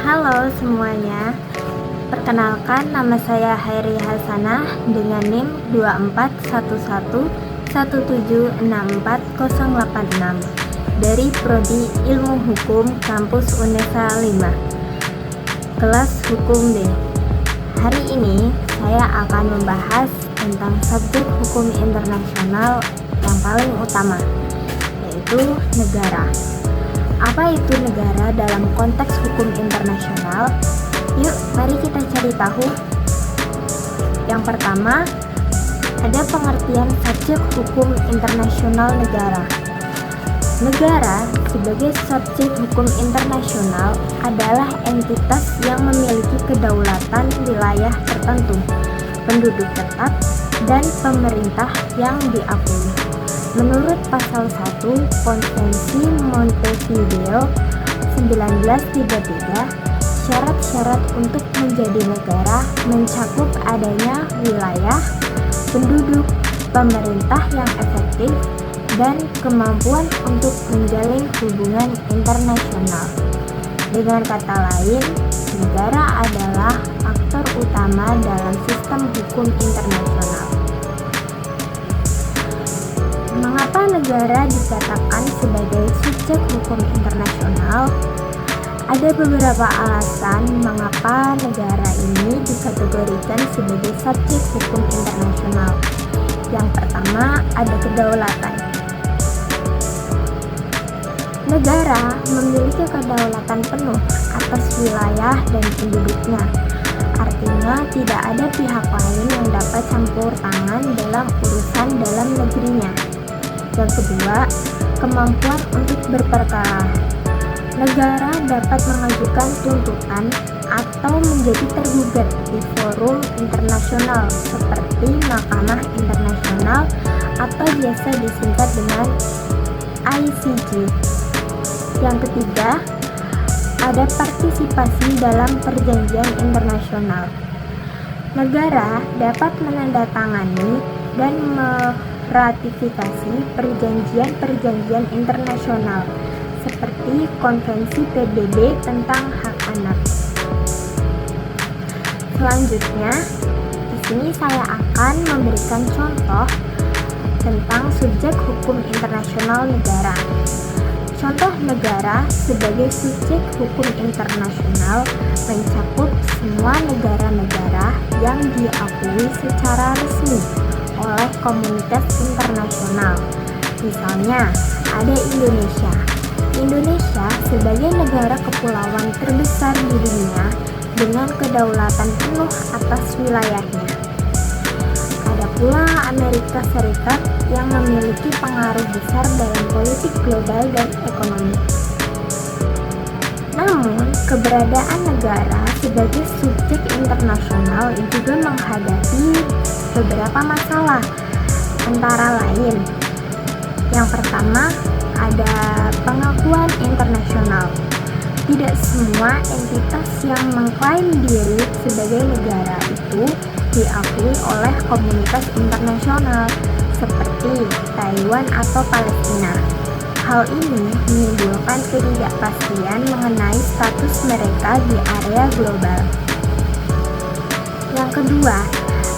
Halo semuanya, perkenalkan nama saya Hairi Hasanah dengan NIM 2411764086 dari Prodi Ilmu Hukum Kampus Unesa 5, kelas Hukum D. Hari ini saya akan membahas tentang subjek hukum internasional yang paling utama, yaitu negara. Apa itu negara dalam konteks hukum internasional? Yuk, mari kita cari tahu. Yang pertama, ada pengertian subjek hukum internasional negara. Negara sebagai subjek hukum internasional adalah entitas yang memiliki kedaulatan wilayah tertentu, penduduk tetap, dan pemerintah yang diakui. Menurut pasal 1 Konvensi Montevideo 1933, syarat-syarat untuk menjadi negara mencakup adanya wilayah, penduduk, pemerintah yang efektif, dan kemampuan untuk menjalin hubungan internasional. Dengan kata lain, negara adalah aktor utama dalam sistem hukum internasional. Mengapa negara dikatakan sebagai subjek hukum internasional? Ada beberapa alasan mengapa negara ini dikategorikan sebagai subjek hukum internasional. Yang pertama, ada kedaulatan. Negara memiliki kedaulatan penuh atas wilayah dan penduduknya. Artinya, tidak ada pihak lain yang dapat campur tangan dalam urusan dalam negerinya. Yang kedua, kemampuan untuk berperkara. Negara dapat mengajukan tuntutan atau menjadi tergugat di forum internasional seperti Mahkamah Internasional atau biasa disingkat dengan ICJ. Yang ketiga, ada partisipasi dalam perjanjian internasional. Negara dapat menandatangani dan meratifikasi perjanjian-perjanjian internasional seperti Konvensi PBB tentang hak anak. Selanjutnya, di sini saya akan memberikan contoh tentang subjek hukum internasional negara. Contoh negara sebagai subjek hukum internasional mencakup semua negara-negara yang diakui secara resmi oleh komunitas internasional. Misalnya, ada Indonesia. Indonesia sebagai negara kepulauan terbesar di dunia dengan kedaulatan penuh atas wilayahnya. Ada pula Amerika Serikat yang memiliki pengaruh besar dalam politik global dan ekonomi. Namun, keberadaan negara sebagai subjek internasional juga menghadapi beberapa masalah, antara lain, yang pertama ada pengakuan internasional. Tidak semua entitas yang mengklaim diri sebagai negara itu diakui oleh komunitas internasional seperti Taiwan atau Palestina. Hal ini menimbulkan ketidakpastian mengenai status mereka di area global. Yang kedua,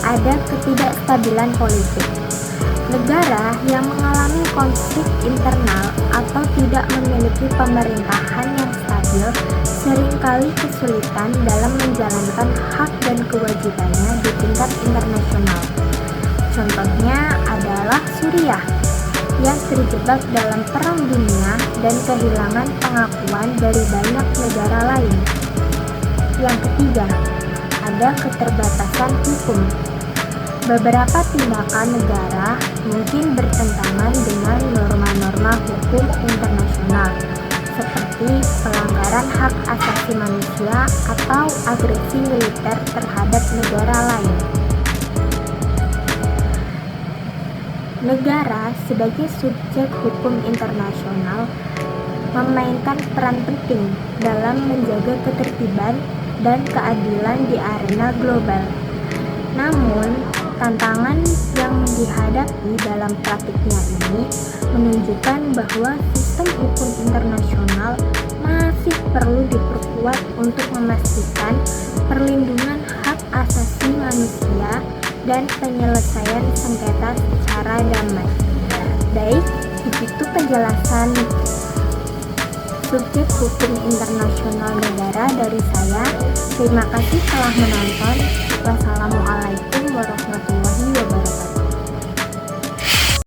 ada ketidakstabilan politik. Negara yang mengalami konflik internal atau tidak memiliki pemerintahan yang stabil seringkali kesulitan dalam menjalankan hak dan kewajibannya di tingkat internasional. Contohnya adalah Suriah yang terjebak dalam perang dunia dan kehilangan pengakuan dari banyak negara lain. Yang ketiga, ada keterbatasan hukum. Beberapa tindakan negara mungkin bertentangan dengan norma-norma hukum internasional, seperti pelanggaran hak asasi manusia atau agresi militer terhadap negara lain. Negara sebagai subjek hukum internasional memainkan peran penting dalam menjaga ketertiban dan keadilan di arena global. Namun, tantangan yang dihadapi dalam praktiknya ini menunjukkan bahwa sistem hukum internasional masih perlu diperkuat untuk memastikan perlindungan hak asasi manusia dan penyelesaian sengketa secara damai. Baik, begitu penjelasan subjek hukum internasional negara dari saya. Terima kasih telah menonton. Wassalamualaikum warahmatullahi wabarakatuh.